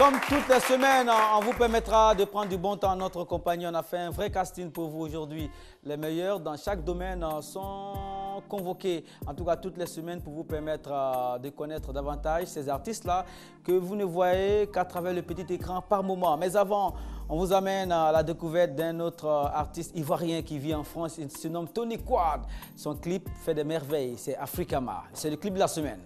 Comme toutes les semaines, on vous permettra de prendre du bon temps en notre compagnie. On a fait un vrai casting pour vous aujourd'hui. Les meilleurs dans chaque domaine sont convoqués, en tout cas toutes les semaines, pour vous permettre de connaître davantage ces artistes-là que vous ne voyez qu'à travers le petit écran par moment. Mais avant, on vous amène à la découverte d'un autre artiste ivoirien qui vit en France. Il se nomme Tony Quad. Son clip fait des merveilles. C'est Africama. C'est le clip de la semaine.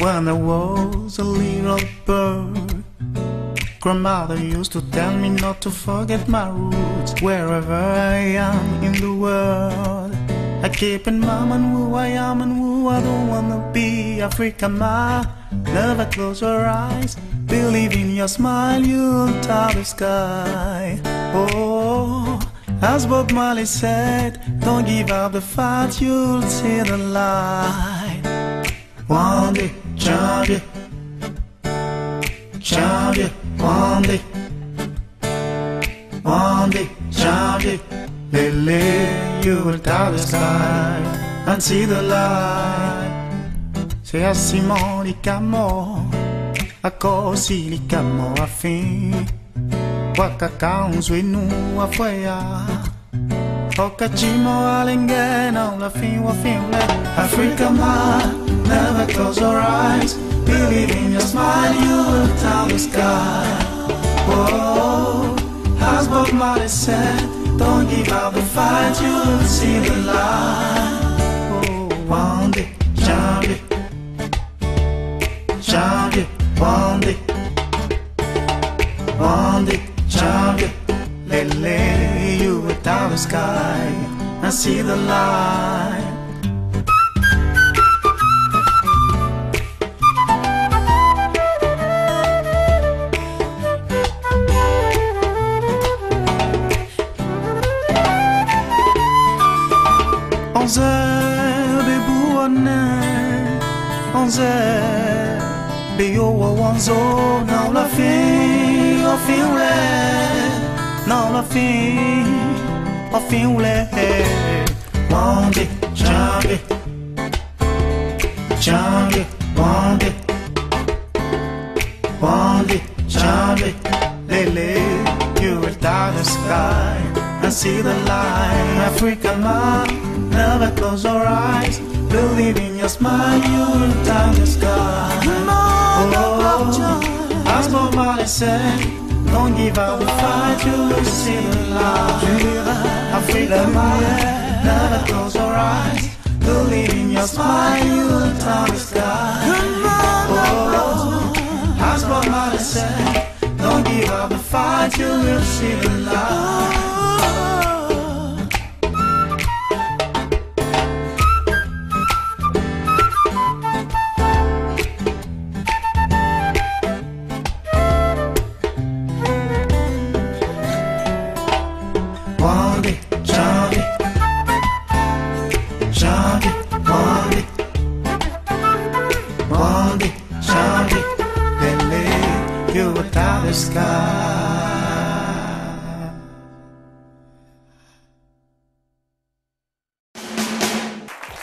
When I was a little bird, grandmother used to tell me not to forget my roots. Wherever I am in the world, I keep in mind who I am and who I don't wanna be. Africama, never close your eyes. Believe in your smile, you'll touch the sky. Oh, as Bob Marley said, don't give up the fight, you'll see the light. One day, janvier, janvier, one day, janvier, Lily, you will touch the sky and see the light. C'est à Simon li camo, a così li camo a fin, wakaka unzwe nu a foya, okachimo alengena la fin wa fin le Africama. Never close your eyes. Believe in your smile, you will touch the sky. Oh, as Bob Marley said, don't give up the fight, you will see the light. Oh, one day, janvier, janvier, one day, janvier, Lele, you will touch the sky and see the light. Be your one zone, now la fin, au fin now la fin, au fin one day, janvier, janvier, one day, janvier, Lele, you will touch the sky and see the light. Africama, never close your eyes. Believe in your smile, you will touch the sky. Oh, as Bob Marley said, don't give up the fight, you will see the light. Africama, never close your eyes. Believe in your smile, you will touch the sky. Oh, as Bob Marley said, don't give up the fight, you will see the light.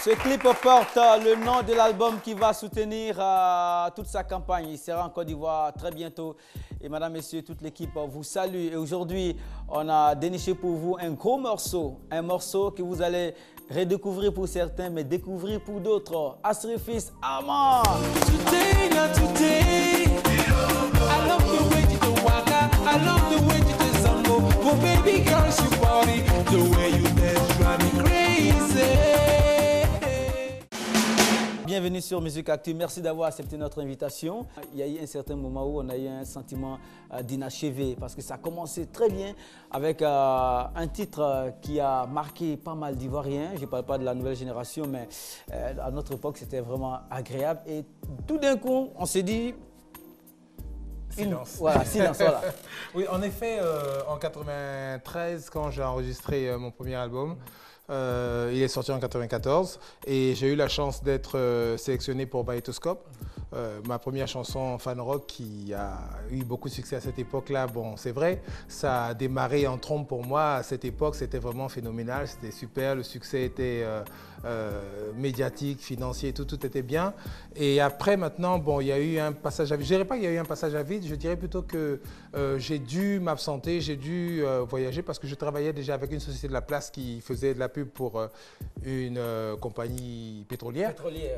Ce clip porte le nom de l'album qui va soutenir toute sa campagne. Il sera en Côte d'Ivoire très bientôt. Et mesdames, messieurs, toute l'équipe vous salue. Et aujourd'hui, on a déniché pour vous un gros morceau. Un morceau que vous allez redécouvrir pour certains, mais découvrir pour d'autres. Asrefis Ama. Today, not today. I love the way you do waka. I love the way you do sambo. Oh baby girl, you body. The way you dance drive me crazy. Bienvenue sur Musique Actu. Merci d'avoir accepté notre invitation. Il y a eu un certain moment où on a eu un sentiment d'inachevé parce que ça a commencé très bien avec un titre qui a marqué pas mal d'Ivoiriens. Je ne parle pas de la nouvelle génération, mais à notre époque, c'était vraiment agréable. Et tout d'un coup, on s'est dit... Silence. Voilà, silence, voilà. Oui, en effet, en 93, quand j'ai enregistré mon premier album, Il est sorti en 94 et j'ai eu la chance d'être sélectionné pour Baïtoscope. Ma première chanson fan rock qui a eu beaucoup de succès à cette époque-là. Bon, c'est vrai, ça a démarré en trompe pour moi. À cette époque, c'était vraiment phénoménal, c'était super. Le succès était médiatique, financier, tout était bien. Et après, maintenant, bon, il y a eu un passage à vide. Je ne dirais pas qu'il y a eu un passage à vide, je dirais plutôt que j'ai dû m'absenter, j'ai dû voyager parce que je travaillais déjà avec une société de la place qui faisait de la pub pour une compagnie pétrolière.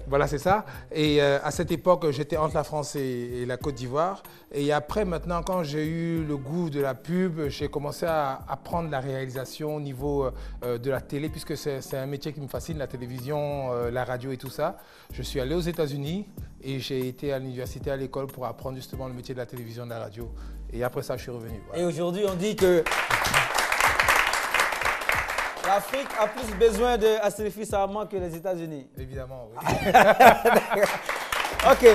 Voilà, c'est ça. Et à cette époque, j'étais entre la France et la Côte d'Ivoire. Et après, maintenant, quand j'ai eu le goût de la pub, j'ai commencé à apprendre la réalisation au niveau de la télé, puisque c'est un métier qui me fascine, la télévision, la radio et tout ça. Je suis allé aux États-Unis et j'ai été à l'université, à l'école pour apprendre justement le métier de la télévision, de la radio. Et après ça, je suis revenu. Voilà. Et aujourd'hui, on dit que l'Afrique a plus besoin de Asserefi Sama que les États-Unis. Évidemment, oui. Ok,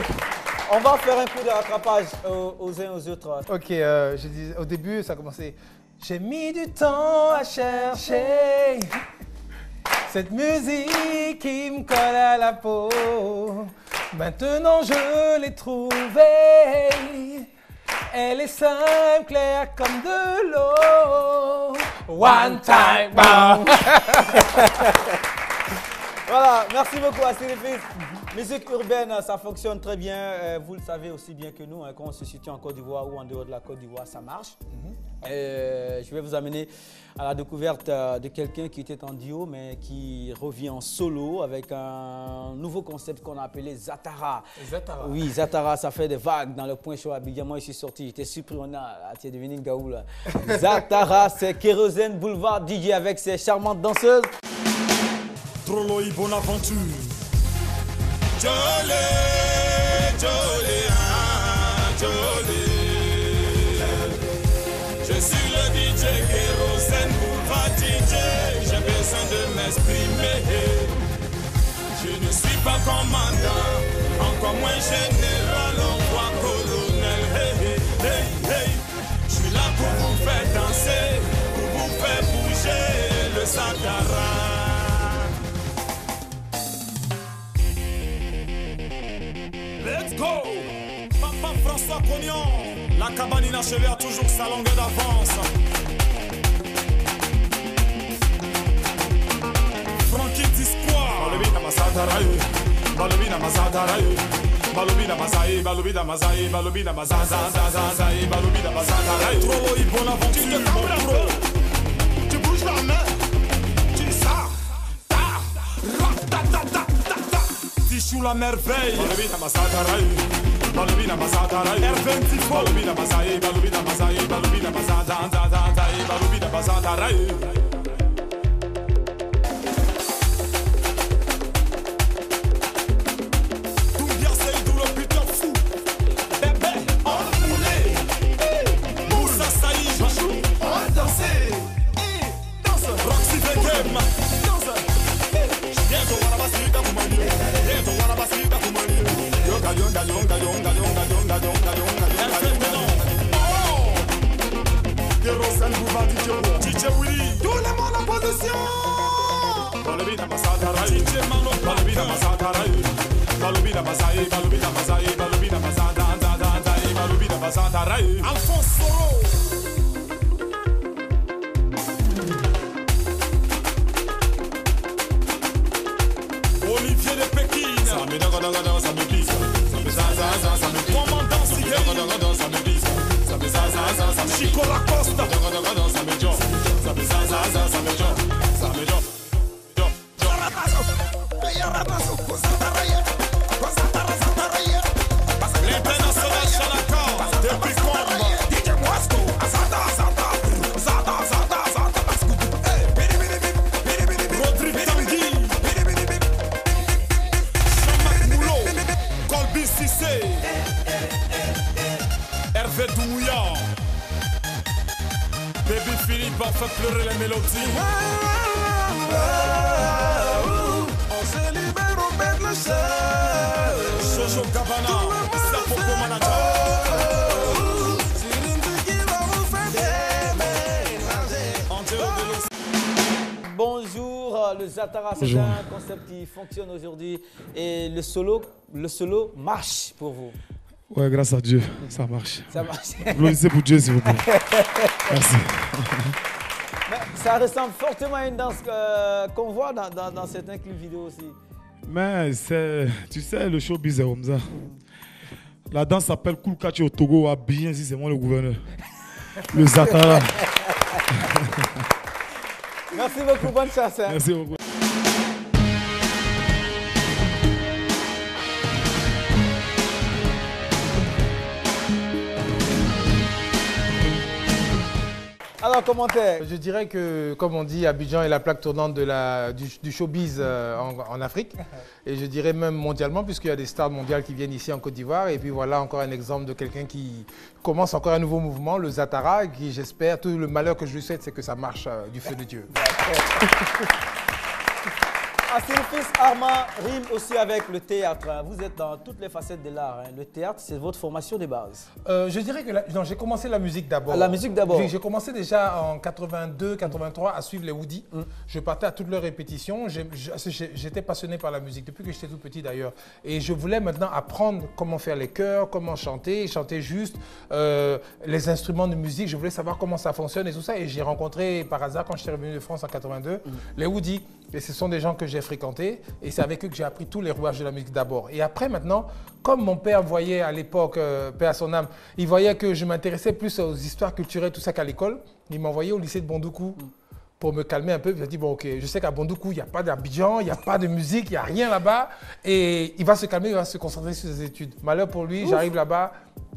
on va faire un coup de rattrapage aux uns aux autres. Ok, je dis, au début, ça a commencé. J'ai mis du temps à chercher cette musique qui me colle à la peau. Maintenant, je l'ai trouvée. Elle est simple, claire comme de l'eau. One time, bam. Voilà, merci beaucoup Asserefi. Musique urbaine, ça fonctionne très bien. Vous le savez aussi bien que nous, hein, quand on se situe en Côte d'Ivoire ou en dehors de la Côte d'Ivoire, ça marche. Je vais vous amener à la découverte de quelqu'un qui était en duo, mais qui revient en solo avec un nouveau concept qu'on a appelé Zatara. Zatara. Oui, Zatara, ça fait des vagues dans le point chaud. Habituellement, je suis sorti, j'étais surpris, tu es devenu gaou là. Zatara, c'est Kérosène Boulevard DJ avec ses charmantes danseuses. Trolloï Bonaventure. Jolé, jolé, ah, jolé. Je suis le DJ Kérosène Boulevard DJ. J'ai besoin de m'exprimer. Je ne suis pas commandant, encore moins général, on voit colonel. Hey, hey, hey, hey. Je suis là pour vous faire danser, pour vous faire bouger le Zatara. Let's go! Papa François Cognon, la cabane inachevée a toujours sa longueur d'avance. Frankie Discois, Balubina Mazataraï, Balubina Mazataraï, Balubina Mazaï, Balubina Mazaï, Balubina Mazazazazaï, Balubina Mazataraï. Trop Bonaventure, mon pro. Tu bouges la main, tu dis ça, ta, ta, ta, ta, ta, ta. Tichou la merveille, Balubina Mazataraï. Balubina Mazataraï, R20 Balubina Mazaï, Balubina Mazaï, Balubina Mazazazazaï, Balubina Mazataraï. Alphonse Soro. Olivier de Pékin. Ça me glisse. Ça me commandant Sigel. Ça me glisse. Ça me Chico Lacoste. Ça me job. Ça me job. Ça me job. L'international Chalaka. Depuis Combe. DJ Mwasto. Rodrigue Tanguy. Jean-Marc Moulot. Colby Cissé. Hervé Douya. Baby Philippe a fait pleurer les mélodies. On se libère, on perd le seul. Jojo Cabana, ça pour mon manager. Bonjour le Zatara, c'est un concept qui fonctionne aujourd'hui et le solo marche pour vous. Ouais, grâce à Dieu, ça marche. Ça marche. Applaudissez pour Dieu, s'il vous plaît. Merci. Mais ça ressemble fortement à une danse qu'on voit dans certains clips vidéo aussi. Mais tu sais, le showbiz est comme ça. La danse s'appelle Koulkachi au Togo, à bien si c'est moi le gouverneur. Le Zatara. Merci beaucoup, bonne chance. Hein. Merci beaucoup. Alors, commentaire. Je dirais que, comme on dit, Abidjan est la plaque tournante du showbiz en Afrique. Et je dirais même mondialement, puisqu'il y a des stars mondiales qui viennent ici en Côte d'Ivoire. Et puis voilà encore un exemple de quelqu'un qui commence encore un nouveau mouvement, le Zatara, qui j'espère, tout le malheur que je lui souhaite, c'est que ça marche du feu de Dieu. Fils Armand rime aussi avec le théâtre. Vous êtes dans toutes les facettes de l'art. Hein. Le théâtre, c'est votre formation de base. Je dirais que j'ai commencé la musique d'abord. La musique d'abord. J'ai commencé déjà en 82, 83 à suivre les Woody. Je partais à toutes leurs répétitions. J'étais passionné par la musique depuis que j'étais tout petit d'ailleurs. Et je voulais maintenant apprendre comment faire les chœurs, comment chanter juste, les instruments de musique. Je voulais savoir comment ça fonctionne et tout ça. Et j'ai rencontré par hasard quand j'étais revenu de France en 82 les Woody. Et ce sont des gens que j'ai fréquentés et c'est avec eux que j'ai appris tous les rouages de la musique d'abord. Et après maintenant, comme mon père voyait à l'époque, paix à son âme, il voyait que je m'intéressais plus aux histoires culturelles, tout ça qu'à l'école, il m'envoyait au lycée de Bondoukou pour me calmer un peu. Il m'a dit, bon ok, je sais qu'à Bondoukou, il n'y a pas d'Abidjan, il n'y a pas de musique, il n'y a rien là-bas. Et il va se calmer, il va se concentrer sur ses études. Malheur pour lui, j'arrive là-bas.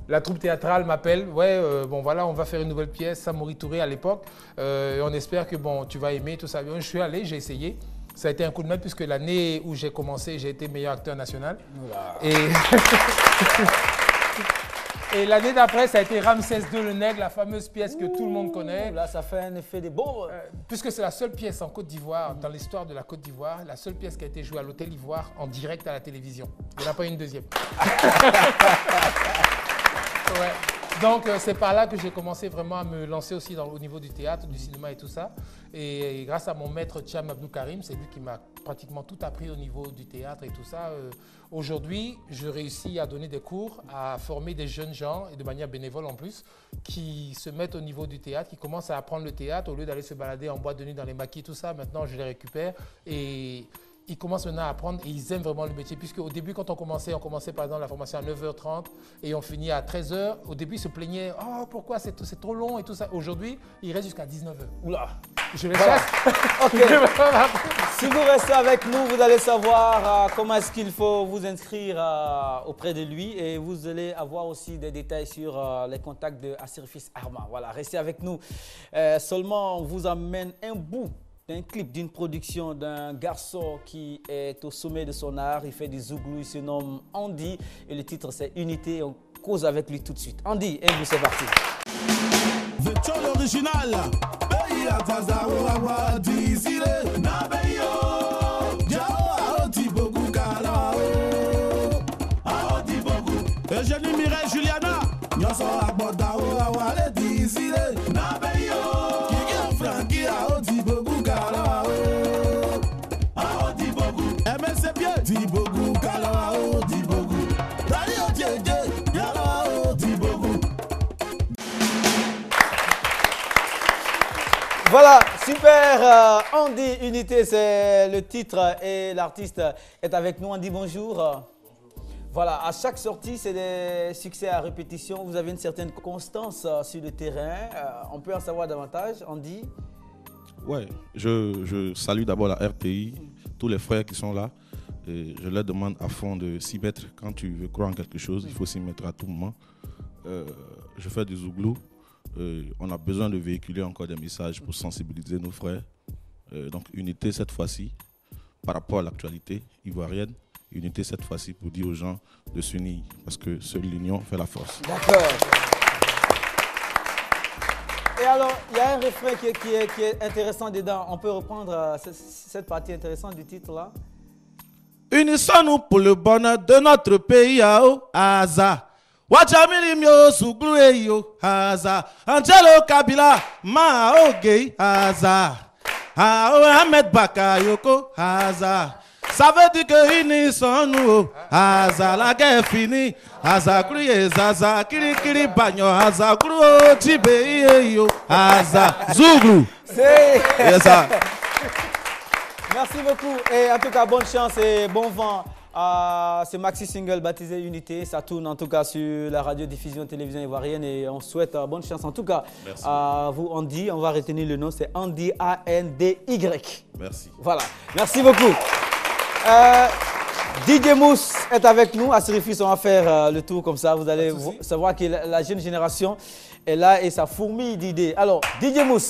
La troupe théâtrale m'appelle, bon voilà, on va faire une nouvelle pièce, Samori Touré à l'époque. On espère que bon, tu vas aimer tout ça. Je suis allé, j'ai essayé. Ça a été un coup de maître puisque l'année où j'ai commencé, j'ai été meilleur acteur national. Et, et l'année d'après, ça a été Ramsès II le Nègre, la fameuse pièce que tout le monde connaît. Là, ça fait un effet de beau. Puisque c'est la seule pièce en Côte d'Ivoire, dans l'histoire de la Côte d'Ivoire, la seule pièce qui a été jouée à l'Hôtel Ivoire en direct à la télévision. Il n'y en a pas une deuxième. Ouais. Donc c'est par là que j'ai commencé vraiment à me lancer aussi au niveau du théâtre, du cinéma et tout ça. Et grâce à mon maître Thiam Abdou Karim, c'est lui qui m'a pratiquement tout appris au niveau du théâtre et tout ça. Aujourd'hui, je réussis à donner des cours, à former des jeunes gens, et de manière bénévole en plus, qui se mettent au niveau du théâtre, qui commencent à apprendre le théâtre au lieu d'aller se balader en boîte de nuit dans les maquis, tout ça. Maintenant, je les récupère et ils commencent maintenant à apprendre et ils aiment vraiment le métier. Puisque au début, quand on commençait par exemple la formation à 9h30 et on finit à 13h. Au début, ils se plaignaient, oh pourquoi c'est trop long et tout ça. Aujourd'hui, ils restent jusqu'à 19h. Oula. Je les chasse. Ok. Si vous restez avec nous, vous allez savoir comment est-ce qu'il faut vous inscrire auprès de lui et vous allez avoir aussi des détails sur les contacts de Fils Armand. Voilà, restez avec nous. Seulement, on vous amène un bout d'un clip, d'une production d'un garçon qui est au sommet de son art. Il fait du zouglou, il se nomme Andy et le titre c'est Unité. On cause avec lui tout de suite. Andy, et vous c'est parti. The Chol original. Eugénie Mireille Juliana. Voilà, super. Andy Unité, c'est le titre et l'artiste est avec nous. Andy, bonjour. Voilà, à chaque sortie, c'est des succès à répétition. Vous avez une certaine constance sur le terrain. On peut en savoir davantage, Andy? Ouais, je salue d'abord la RTI, tous les frères qui sont là. Et je leur demande à fond de s'y mettre. Quand tu veux croire en quelque chose, il faut s'y mettre à tout moment. Je fais du zouglou. On a besoin de véhiculer encore des messages pour sensibiliser nos frères. Donc, unité cette fois-ci, par rapport à l'actualité ivoirienne. Unité cette fois-ci pour dire aux gens de s'unir, parce que seule l'union fait la force. D'accord. Et alors, il y a un refrain qui est intéressant dedans. On peut reprendre cette partie intéressante du titre là. Unissons-nous pour le bonheur de notre pays, Aza. Wajamili mio suglueyo, Aza. Angelo Kabila, Maoge, Aza. Ahmed Bakayoko, Haza. Ça veut dire que ils sont nous. Haza, la guerre finie. Haza, crié, Zaza, kiri, kiri, bagno. Haza, gros, tibé, yo. Haza, Zouglou. C'est... Ça. Merci beaucoup. Et en tout cas, bonne chance et bon vent à ce maxi single baptisé Unité. Ça tourne en tout cas sur la radiodiffusion télévision ivoirienne et on souhaite bonne chance en tout cas. Merci. À vous, Andy. On va retenir le nom, c'est Andy, A-N-D-Y. Merci. Voilà. Merci beaucoup. DJ Mousse est avec nous. À Sirifis, on va faire le tour comme ça. Vous allez savoir que la jeune génération est là et ça fourmille d'idées. Alors, DJ Mousse.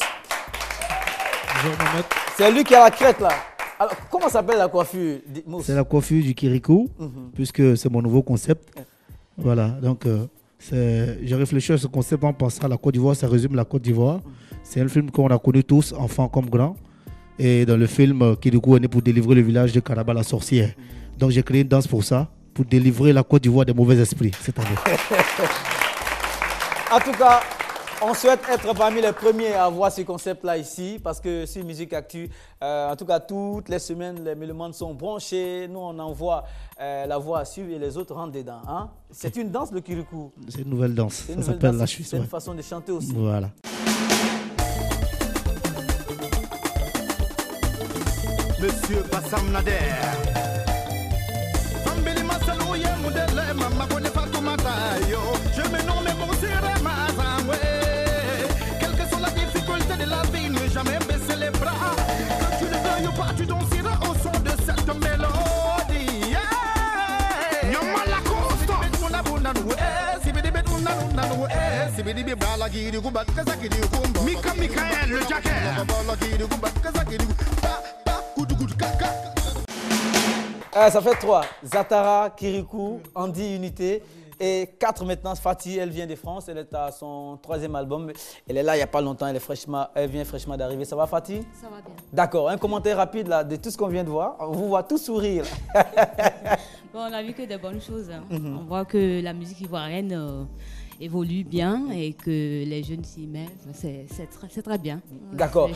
Bonjour Mohamed. C'est lui qui a la crête là. Alors, comment s'appelle la coiffure, Mousse? C'est la coiffure du Kirikou, puisque c'est mon nouveau concept. Voilà, donc j'ai réfléchi à ce concept en pensant à la Côte d'Ivoire, ça résume la Côte d'Ivoire. C'est un film qu'on a connu tous, enfants comme grands. Et dans le film, Kirikou est né pour délivrer le village de Karaba la sorcière. Donc j'ai créé une danse pour ça, pour délivrer la Côte d'Ivoire des mauvais esprits cette année. En tout cas, on souhaite être parmi les premiers à voir ce concept-là ici, parce que sur Musique Actu, en tout cas, toutes les semaines, les mélomanes sont branchés. Nous, on envoie la voix à suivre et les autres rentrent dedans. Hein? C'est une danse, le Kirikou. C'est une nouvelle danse. Ça s'appelle la C'est une façon de chanter aussi. Voilà. Monsieur Bassam Nader. Je me nomme mon sire Mazamwe. Quelle que soit la difficulté de la vie, ne jamais baisser les bras. Que tu ne veuilles ou pas, tu danseras au son de cette mélodie. Nyamala Costa. Mika Michael, le jacket. Ça fait 3. Zatara, Kirikou, Andy, Unité. Et 4 maintenant, Fatih, elle vient de France. Elle est à son 3e album. Elle est là il n'y a pas longtemps. Elle vient fraîchement d'arriver. Ça va, Fatih? Ça va bien. D'accord. Un commentaire rapide là, de tout ce qu'on vient de voir. On vous voit tous sourire. Bon, on a vu que des bonnes choses. Hein. On voit que la musique ivoirienne évolue bien et que les jeunes s'y mettent. C'est très bien. D'accord.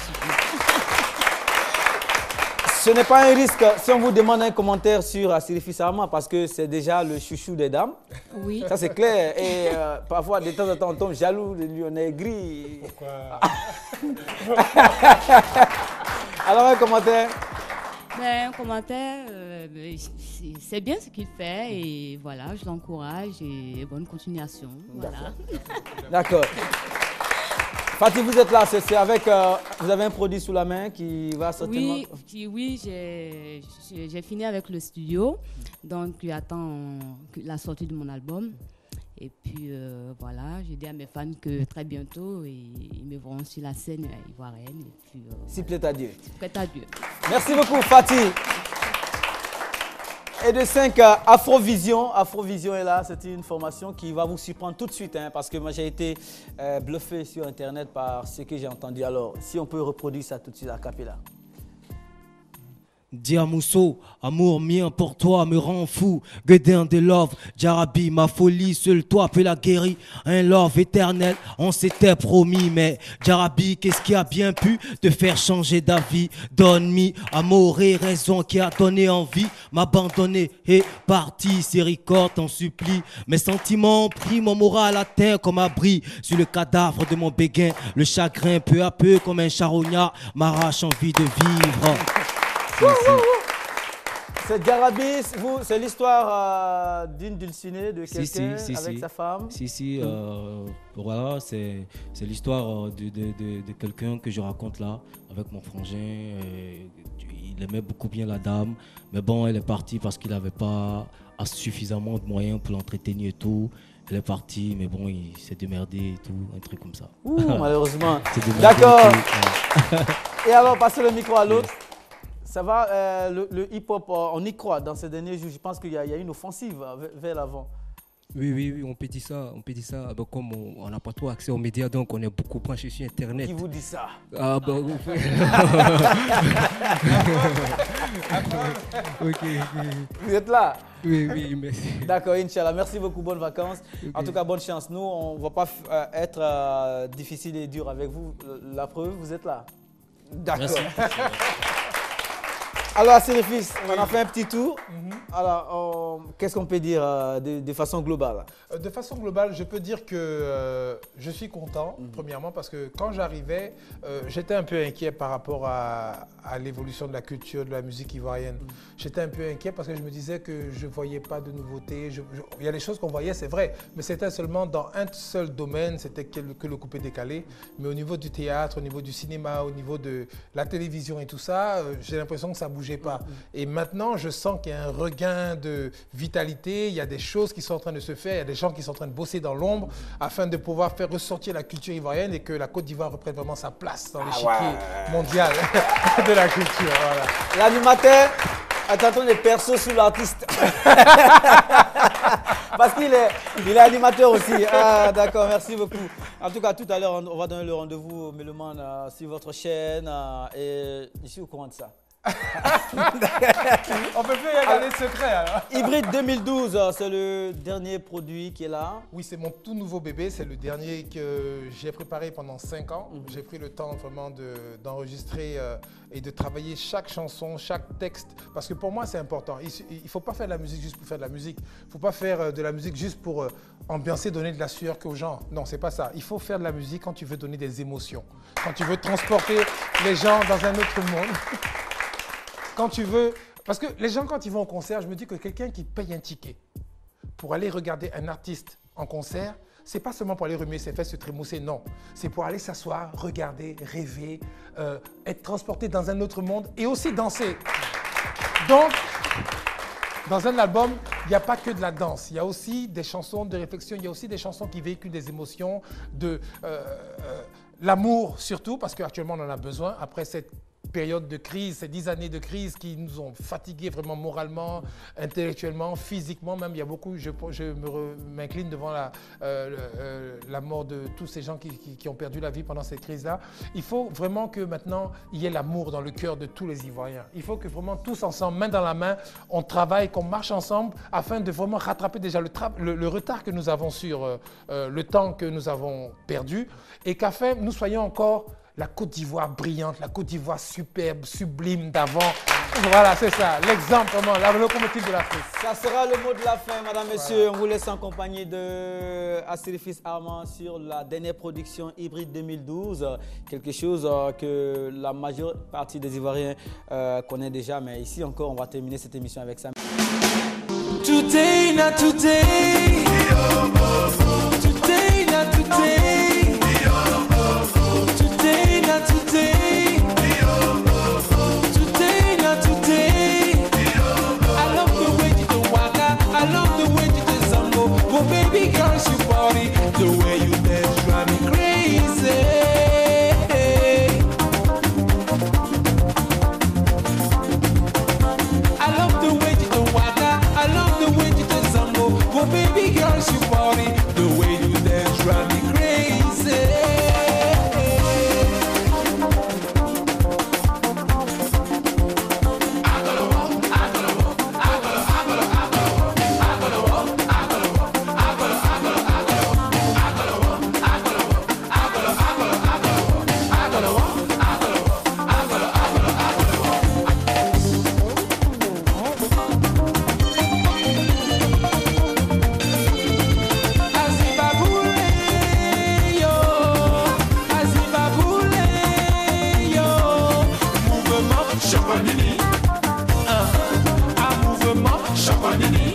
Ce n'est pas un risque si on vous demande un commentaire sur Sirifi Sarma parce que c'est déjà le chouchou des dames. Oui. Ça c'est clair. Et parfois, de temps en temps, on tombe jaloux de lui, on est gris. Pourquoi? Alors un commentaire? Ben, un commentaire, c'est bien ce qu'il fait et voilà, je l'encourage et bonne continuation. Voilà. D'accord. Fatih, vous êtes là, c'est avec, vous avez un produit sous la main qui va certainement... Oui, j'ai fini avec le studio, donc j'attends la sortie de mon album. Et puis voilà, j'ai dit à mes fans que très bientôt, ils me verront sur la scène ivoirienne. Et puis, si plaît à Dieu. Si plaît à Dieu. Merci beaucoup, Fatih. Et de 5, Afrovision. Afrovision est là, c'est une formation qui va vous surprendre tout de suite, hein, parce que moi j'ai été bluffé sur Internet par ce que j'ai entendu. Alors, si on peut reproduire ça tout de suite à Capella. Diamousso, amour mien pour toi me rend fou. Guedin de love, Jarabi, ma folie, seul toi peut la guérir. Un love éternel, on s'était promis. Mais Jarabi, qu'est-ce qui a bien pu te faire changer d'avis? Donne-moi amour et raison qui a donné envie. M'abandonner et parti, série-corps, t'en supplie. Mes sentiments ont pris mon moral à terre comme abri. Sur le cadavre de mon béguin, le chagrin peu à peu comme un charognard m'arrache envie de vivre. C'est Jarabi, c'est l'histoire d'une dulcinée de quelqu'un avec sa femme. Voilà, c'est l'histoire de quelqu'un que je raconte là, avec mon frangin. Il aimait beaucoup bien la dame, mais bon, elle est partie parce qu'il n'avait pas suffisamment de moyens pour l'entretenir et tout. Elle est partie, mais bon, il s'est démerdé et tout, un truc comme ça. Ouh, malheureusement. D'accord. Et alors, passez le micro à l'autre. Ça va, le hip-hop, on y croit dans ces derniers jours. Je pense qu'il y a une offensive vers l'avant. Oui, on peut dire ça. Comme on n'a pas trop accès aux médias, donc on est beaucoup branché sur Internet. Qui vous dit ça? Ok. Vous êtes là? Oui, merci. D'accord, Inch'Allah. Merci beaucoup, bonnes vacances. Okay. En tout cas, bonne chance. Nous, on ne va pas être difficile et dur avec vous. La preuve, vous êtes là. D'accord. Merci. Alors, Asirifis, on a fait un petit tour. Alors, qu'est-ce qu'on peut dire de façon globale? De façon globale, je peux dire que je suis content, premièrement, parce que quand j'arrivais, j'étais un peu inquiet par rapport à l'évolution de la culture, de la musique ivoirienne. J'étais un peu inquiet parce que je me disais que je ne voyais pas de nouveautés. Il y a des choses qu'on voyait, c'est vrai, mais c'était seulement dans un seul domaine, c'était que le coupé-décalé. Mais au niveau du théâtre, au niveau du cinéma, au niveau de la télévision et tout ça, j'ai l'impression que ça ne bougeait pas. Et maintenant, je sens qu'il y a un regain de vitalité, il y a des choses qui sont en train de se faire, il y a des gens qui sont en train de bosser dans l'ombre afin de pouvoir faire ressortir la culture ivoirienne et que la Côte d'Ivoire reprenne vraiment sa place dans l'échiquier mondial de la culture. Voilà. L'animateur est en train de percer sous l'artiste. Parce qu'il est animateur aussi. Ah, d'accord, merci beaucoup. En tout cas, tout à l'heure, on va donner le rendez-vous au Méloman sur votre chaîne. Et je suis au courant de ça. On peut plus y garder de secret alors. Hybride 2012, c'est le dernier produit qui est là. Oui, c'est mon tout nouveau bébé, c'est le dernier que j'ai préparé pendant 5 ans. J'ai pris le temps vraiment d'enregistrer et de travailler chaque chanson, chaque texte, parce que pour moi c'est important. Il ne faut pas faire de la musique juste pour faire de la musique. Il ne faut pas faire de la musique juste pour ambiancer, donner de la sueur aux gens. Non, c'est pas ça. Il faut faire de la musique quand tu veux donner des émotions, quand tu veux transporter les gens dans un autre monde. Quand tu veux, parce que les gens quand ils vont au concert, je me dis que quelqu'un qui paye un ticket pour aller regarder un artiste en concert, c'est pas seulement pour aller remuer ses fesses, se trémousser, non. C'est pour aller s'asseoir, regarder, rêver, être transporté dans un autre monde et aussi danser. Donc, dans un album, il n'y a pas que de la danse, il y a aussi des chansons de réflexion, il y a aussi des chansons qui véhiculent des émotions, de l'amour surtout, parce qu'actuellement on en a besoin après cette période de crise, ces 10 années de crise qui nous ont fatigués vraiment moralement, intellectuellement, physiquement même. Il y a beaucoup, je m'incline devant la mort de tous ces gens qui ont perdu la vie pendant cette crise-là. Il faut vraiment que maintenant, il y ait l'amour dans le cœur de tous les Ivoiriens. Il faut que vraiment tous ensemble, main dans la main, on travaille, qu'on marche ensemble afin de vraiment rattraper déjà le retard que nous avons sur le temps que nous avons perdu et qu'afin nous soyons encore la Côte d'Ivoire brillante, la Côte d'Ivoire superbe, sublime d'avant. Voilà, c'est ça, l'exemple vraiment, la locomotive de l'Afrique. Ça sera le mot de la fin, mesdames, messieurs. On vous laisse en compagnie de Asirifis Armand sur la dernière production Hybride 2012. Quelque chose que la majeure partie des Ivoiriens connaît déjà, mais ici encore, on va terminer cette émission avec ça. Today, not today. Today, not today. Today, not today. Today, not today. I love the way you do waka. I love the way you do zambo. Oh baby girl, you body. The way you dance drive me crazy. I love the way you do waka. I love the way you do zambo. Oh baby girl, you body. The way you dance drive me crazy. Un mouvement chapanini.